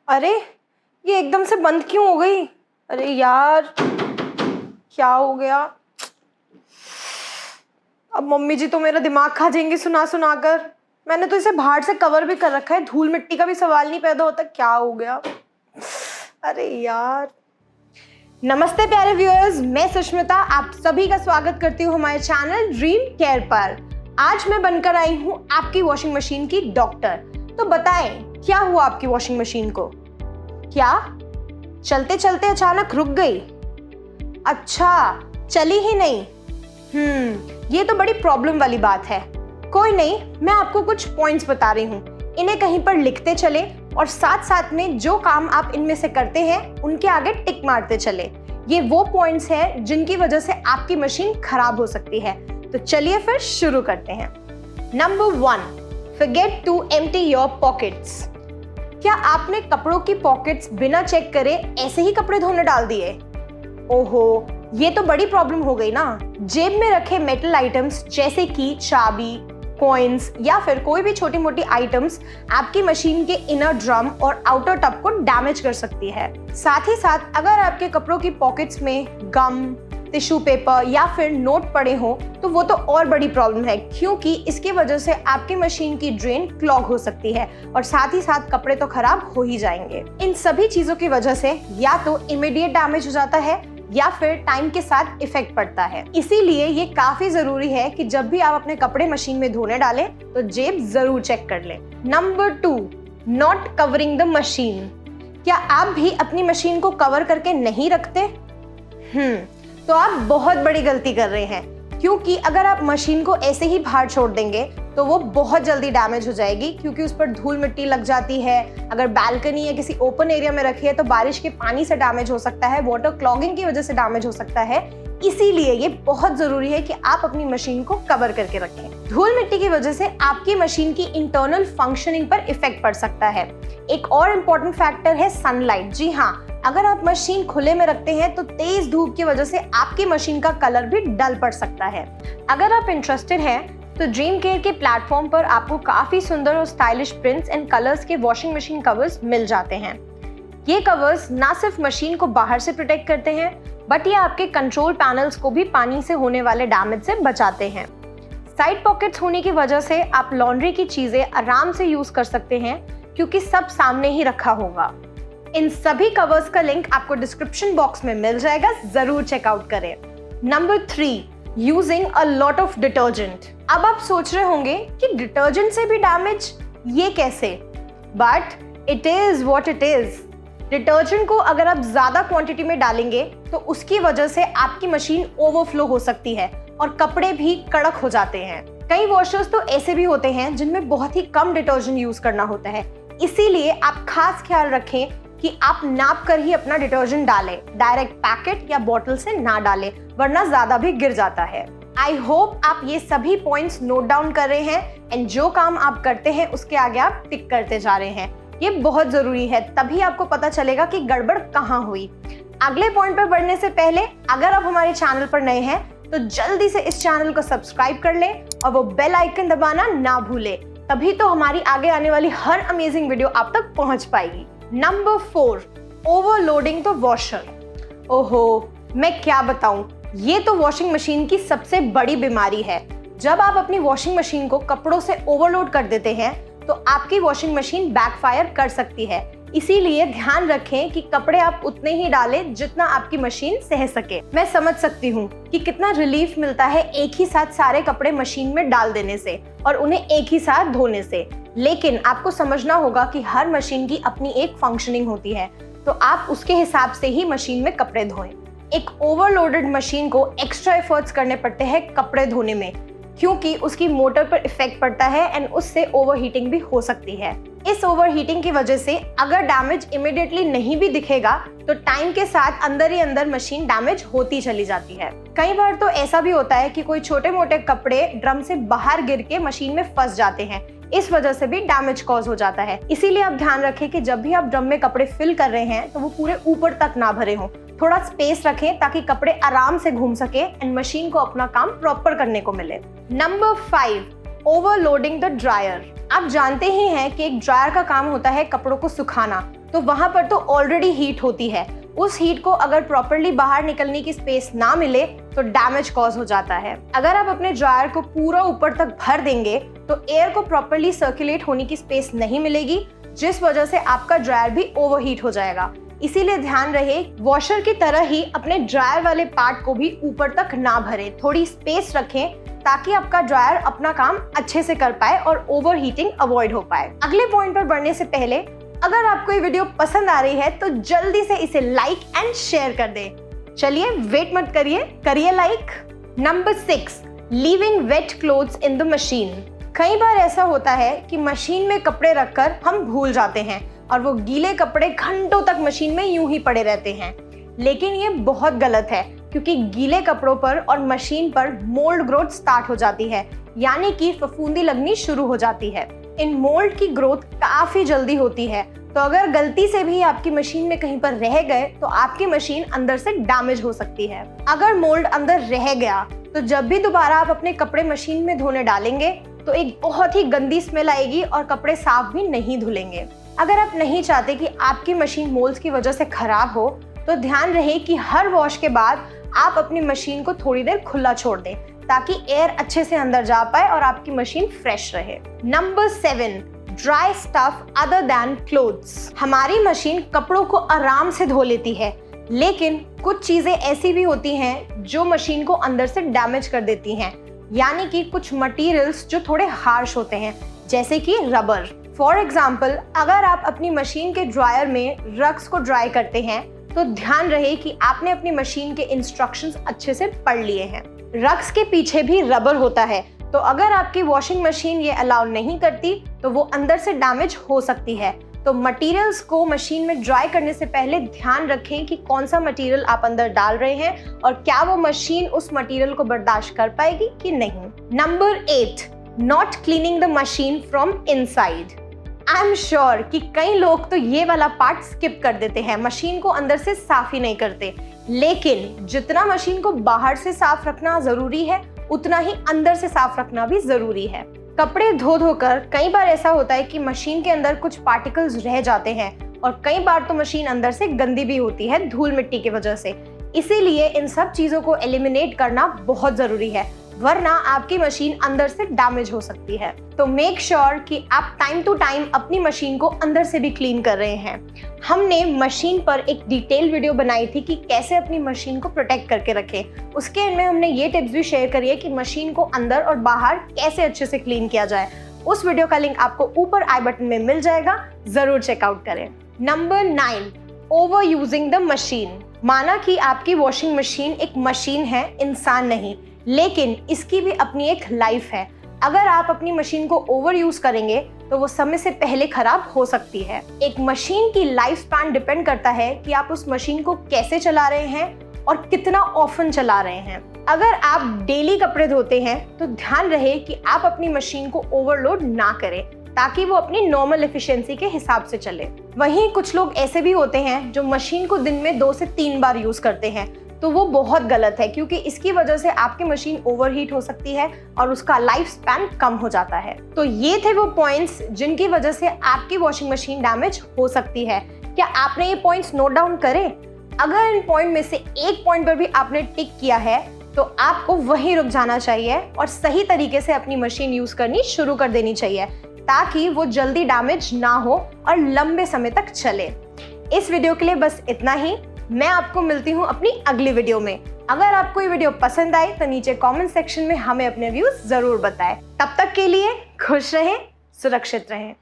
अरे ये एकदम से बंद क्यों हो गई? अरे यार क्या हो गया? अब मम्मी जी तो मेरा दिमाग खा जाएंगी सुना सुना कर। मैंने तो इसे बाहर से कवर भी कर रखा है, धूल मिट्टी का भी सवाल नहीं पैदा होता। क्या हो गया? अरे यार। नमस्ते प्यारे व्यूअर्स, मैं सुष्मिता आप सभी का स्वागत करती हूँ हमारे चैनल ड्रीम केयर पर। आज मैं बनकर आई हूँ आपकी वॉशिंग मशीन की डॉक्टर। तो बताएं क्या हुआ आपकी वॉशिंग मशीन को? क्या चलते चलते अचानक रुक गई? अच्छा, चली ही नहीं। ये तो बड़ी प्रॉब्लम वाली बात है। कोई नहीं, मैं आपको कुछ पॉइंट्स बता रही हूँ, इन्हें कहीं पर लिखते चले और साथ साथ में जो काम आप इनमें से करते हैं उनके आगे टिक मारते चले। ये वो पॉइंट्स हैं जिनकी वजह से आपकी मशीन खराब हो सकती है। तो चलिए फिर शुरू करते हैं। Number 1, forget to empty your pockets। क्या आपने कपड़ों की पॉकेट्स बिना चेक करे ऐसे ही कपड़े धोने डाल दिए? ओहो, ये तो बड़ी प्रॉब्लम हो गई ना। जेब में रखे मेटल आइटम्स जैसे कि चाबी, कॉइन्स या फिर कोई भी छोटी मोटी आइटम्स आपकी मशीन के इनर ड्रम और आउटर टब को डैमेज कर सकती है। साथ ही साथ अगर आपके कपड़ों की पॉकेट्स में गम, टिश्यू पेपर या फिर नोट पड़े हो तो वो तो और बड़ी प्रॉब्लम है, क्योंकि इसकी वजह से आपकी मशीन की ड्रेन क्लॉग हो सकती है और साथ ही साथ कपड़े तो खराब हो ही जाएंगे। इन सभी चीजों की वजह से या तो इमीडिएट डैमेज हो जाता है या फिर टाइम के साथ इफेक्ट पड़ता है। इसीलिए ये काफी जरूरी है कि जब भी आप अपने कपड़े मशीन में धोने डालें तो जेब जरूर चेक कर लें। Number 2, not covering the machine. क्या आप भी अपनी मशीन को कवर करके नहीं रखते? तो आप बहुत बड़ी गलती कर रहे हैं, क्योंकि अगर आप मशीन को ऐसे ही बाहर छोड़ देंगे तो वो बहुत जल्दी डैमेज हो जाएगी, क्योंकि उस पर धूल मिट्टी लग जाती है। अगर बालकनी या किसी ओपन एरिया में रखी है तो बारिश के पानी से डैमेज हो सकता है, वाटर क्लॉगिंग की वजह से डैमेज हो सकता है। इसीलिए ये बहुत जरूरी है कि आप अपनी मशीन को कवर करके रखें। धूल मिट्टी की वजह से आपकी मशीन की इंटरनल फंक्शनिंग पर इफेक्ट पड़ सकता है। एक और इम्पोर्टेंट फैक्टर है सनलाइट। जी हाँ, अगर आप मशीन खुले में रखते हैं तो तेज धूप की वजह से आपकी मशीन का कलर भी डल पड़ सकता है। अगर आप इंटरेस्टेड हैं तो ड्रीम केयर के प्लेटफॉर्म पर आपको काफी सुंदर और स्टाइलिश प्रिंट्स एंड कलर्स के वॉशिंग मशीन कवर्स मिल जाते हैं। ये कवर्स ना सिर्फ मशीन को बाहर से प्रोटेक्ट करते हैं, बट ये आपके कंट्रोल पैनल्स को भी पानी से होने वाले डैमेज से बचाते हैं। साइड पॉकेट्स होने की वजह से आप लॉन्ड्री की चीजें आराम से यूज कर सकते हैं, क्योंकि सब सामने ही रखा होगा। इन सभी कवर्स का लिंक आपको डिस्क्रिप्शन बॉक्स में मिल जाएगा, जरूर चेकआउट करें। Number 3, using a lot of detergent. अब आप सोच रहे होंगे कि डिटर्जेंट से भी डैमेज, ये कैसे? But it is what it is. Detergent को अगर आप ज्यादा क्वांटिटी में डालेंगे तो उसकी वजह से आपकी मशीन ओवरफ्लो हो सकती है और कपड़े भी कड़क हो जाते हैं। कई वॉशर्स तो ऐसे भी होते हैं जिनमें बहुत ही कम डिटर्जेंट यूज करना होता है। इसीलिए आप खास ख्याल रखें कि आप नाप कर ही अपना डिटर्जेंट डालें, डायरेक्ट पैकेट या बोतल से ना डालें, वरना ज्यादा भी गिर जाता है। आई होप आप ये सभी पॉइंट्स नोट डाउन कर रहे हैं एंड जो काम आप करते हैं उसके आगे आप टिक करते जा रहे हैं। ये बहुत जरूरी है, तभी आपको पता चलेगा कि गड़बड़ कहाँ हुई। अगले पॉइंट पर बढ़ने से पहले अगर आप हमारे चैनल पर नए हैं तो जल्दी से इस चैनल को सब्सक्राइब कर लें और वो बेल आइकन दबाना ना भूलें, तभी तो हमारी आगे आने वाली हर अमेजिंग वीडियो आप तक पहुंच पाएगी। Number 4, overloading the washer. ओहो, मैं क्या बताऊं, ये तो वॉशिंग मशीन की सबसे बड़ी बीमारी है। जब आप अपनी वॉशिंग मशीन को कपड़ों से ओवरलोड कर देते हैं तो आपकी वॉशिंग मशीन बैकफायर कर सकती है। इसीलिए ध्यान रखें कि कपड़े आप उतने ही डालें जितना आपकी मशीन सह सके। मैं समझ सकती हूँ कि कितना रिलीफ मिलता है एक ही साथ सारे कपड़े मशीन में डाल देने से और उन्हें एक ही साथ धोने से, लेकिन आपको समझना होगा कि हर मशीन की अपनी एक फंक्शनिंग होती है, तो आप उसके हिसाब से ही मशीन में कपड़े धोएं। एक ओवरलोडेड मशीन को एक्स्ट्रा एफर्ट्स करने पड़ते हैं कपड़े धोने में, क्योंकि उसकी मोटर पर इफेक्ट पड़ता है एंड उससे ओवरहीटिंग भी हो सकती है। इस ओवरहीटिंग की वजह से अगर डैमेज इमीडिएटली नहीं भी दिखेगा तो टाइम के साथ अंदर ही अंदर मशीन डैमेज होती चली जाती है। कई बार तो ऐसा भी होता है कि कोई छोटे मोटे कपड़े ड्रम से बाहर गिर के मशीन में फंस जाते हैं, इस वजह से भी डैमेज कॉज हो जाता है। इसीलिए आप ध्यान रखें कि जब भी आप ड्रम में कपड़े फिल कर रहे हैं तो वो पूरे ऊपर तक ना भरे हों, थोड़ा स्पेस रखें ताकि कपड़े आराम से घूम सके एंड मशीन को अपना काम प्रॉपर करने को मिले। Number 5, overloading the dryer. आप जानते ही हैं कि एक ड्रायर का काम होता है कपड़ों को सुखाना, तो वहां पर तो ऑलरेडी हीट होती है। उस हीट को अगर प्रॉपर्ली बाहर निकलने की स्पेस ना मिले तो डैमेज कॉज हो जाता है। अगर आप अपने ड्रायर को पूरा ऊपर तक भर देंगे तो एयर को प्रॉपर्ली सर्कुलेट होने की स्पेस नहीं मिलेगी, जिस वजह से आपका ड्रायर भी ओवरहीट हो जाएगा। इसीलिए ध्यान रहे, वॉशर की तरह ही अपने ड्रायर वाले पार्ट को भी ऊपर तक ना भरें, थोड़ी स्पेस रखें ताकि आपका ड्रायर अपना काम अच्छे से कर पाए और ओवरहीटिंग अवॉइड हो पाए। अगले पॉइंट पर बढ़ने से पहले अगर आपको ये वीडियो पसंद आ रही है तो जल्दी से इसे लाइक एंड शेयर कर दें। चलिए वेट मत करिए, करिए like. Number 6, leaving wet clothes in the machine. कई बार ऐसा होता है कि मशीन में कपड़े रखकर हम भूल जाते हैं और वो गीले कपड़े घंटों तक मशीन में यूं ही पड़े रहते हैं। लेकिन ये बहुत गलत है, क्योंकि गीले कपड़ों पर और मशीन पर मोल्ड ग्रोथ स्टार्ट हो जाती है, यानी कि फफूंदी लगनी शुरू हो जाती है। इन मोल्ड की ग्रोथ काफी जल्दी होती है, तो अगर गलती से भी आपकी मशीन में कहीं पर रह गए तो आपकी मशीन अंदर से डैमेज हो सकती है। अगर मोल्ड अंदर रह गया तो जब भी दोबारा आप अपने कपड़े मशीन में धोने डालेंगे तो एक बहुत ही गंदी स्मेल आएगी और कपड़े साफ भी नहीं धुलेंगे। अगर आप नहीं चाहते कि आपकी मशीन मोल्ड्स की वजह से खराब हो तो ध्यान रहे कि हर वॉश के बाद आप अपनी मशीन को थोड़ी देर खुला छोड़ दें ताकि एयर अच्छे से अंदर जा पाए और आपकी मशीन फ्रेश रहे। Number 7, dry stuff other than clothes. हमारी मशीन कपड़ों को आराम से धो लेती है, लेकिन कुछ चीजें ऐसी भी होती हैं जो मशीन को अंदर से डैमेज कर देती हैं, यानी कि कुछ मटेरियल्स जो थोड़े हार्श होते हैं, जैसे कि रबर। फॉर एग्जाम्पल, अगर आप अपनी मशीन के ड्रायर में रग्स को ड्राई करते हैं तो ध्यान रहे कि आपने अपनी मशीन के इंस्ट्रक्शंस अच्छे से पढ़ लिए हैं। रग्स के पीछे भी रबर होता है, तो अगर आपकी वॉशिंग मशीन ये अलाउ नहीं करती तो वो अंदर से डैमेज हो सकती है। तो मटेरियल्स को मशीन में ड्राई करने से पहले ध्यान रखें कि कौन सा मटेरियल आप अंदर डाल रहे हैं और क्या वो मशीन उस मटेरियल को बर्दाश्त कर पाएगी कि नहीं। Number 8, not cleaning the machine from inside. I am sure कि कई लोग तो ये वाला पार्ट स्किप कर देते हैं, मशीन को अंदर से साफ ही नहीं करते। लेकिन जितना मशीन को बाहर से साफ रखना जरूरी है उतना ही अंदर से साफ रखना भी जरूरी है। कपड़े धो धोकर कई बार ऐसा होता है कि मशीन के अंदर कुछ पार्टिकल्स रह जाते हैं और कई बार तो मशीन अंदर से गंदी भी होती है धूल मिट्टी की वजह से। इसीलिए इन सब चीजों को एलिमिनेट करना बहुत जरूरी है, वरना आपकी मशीन अंदर से डैमेज हो सकती है। तो मेक श्योर कि आप टाइम टू टाइम अपनी मशीन को अंदर से भी क्लीन कर रहे हैं। हमने मशीन पर एक डिटेल वीडियो बनाई थी कि कैसे अपनी मशीन को प्रोटेक्ट करके रखें। उसके एंड में हमने ये टिप्स भी शेयर करी है कि मशीन को अंदर और बाहर कैसे अच्छे से क्लीन किया जाए। उस वीडियो का लिंक आपको ऊपर आई बटन में मिल जाएगा, जरूर चेकआउट करें। Number 9, over using the machine. माना कि आपकी वॉशिंग मशीन एक मशीन है, इंसान नहीं, लेकिन इसकी भी अपनी एक लाइफ है। अगर आप अपनी मशीन को ओवर यूज करेंगे तो वो समय से पहले खराब हो सकती है। एक मशीन की लाइफ स्पैन डिपेंड करता है कि आप उस मशीन को कैसे चला रहे हैं और कितना ऑफन चला रहे हैं। अगर आप डेली कपड़े धोते हैं तो ध्यान रहे कि आप अपनी मशीन को ओवरलोड ना करें ताकि वो अपनी नॉर्मल एफिशिएंसी के हिसाब से चले। वहीं कुछ लोग ऐसे भी होते हैं जो मशीन को दिन में 2 से 3 बार यूज करते हैं, तो वो बहुत गलत है, क्योंकि इसकी वजह से आपकी मशीन ओवरहीट हो सकती है और उसका लाइफ स्पैन कम हो जाता है। तो ये थे वो पॉइंट्स जिनकी वजह से आपकी वॉशिंग मशीन डैमेज हो सकती है। क्या आपने ये पॉइंट्स नोट डाउन करे? अगर इन पॉइंट में से एक पॉइंट पर भी आपने टिक किया है तो आपको वहीं रुक जाना चाहिए और सही तरीके से अपनी मशीन यूज करनी शुरू कर देनी चाहिए ताकि वो जल्दी डैमेज ना हो और लंबे समय तक चले। इस वीडियो के लिए बस इतना ही। मैं आपको मिलती हूँ अपनी अगली वीडियो में। अगर आपको ये वीडियो पसंद आए तो नीचे कमेंट सेक्शन में हमें अपने व्यूज जरूर बताएं। तब तक के लिए खुश रहें, सुरक्षित रहें।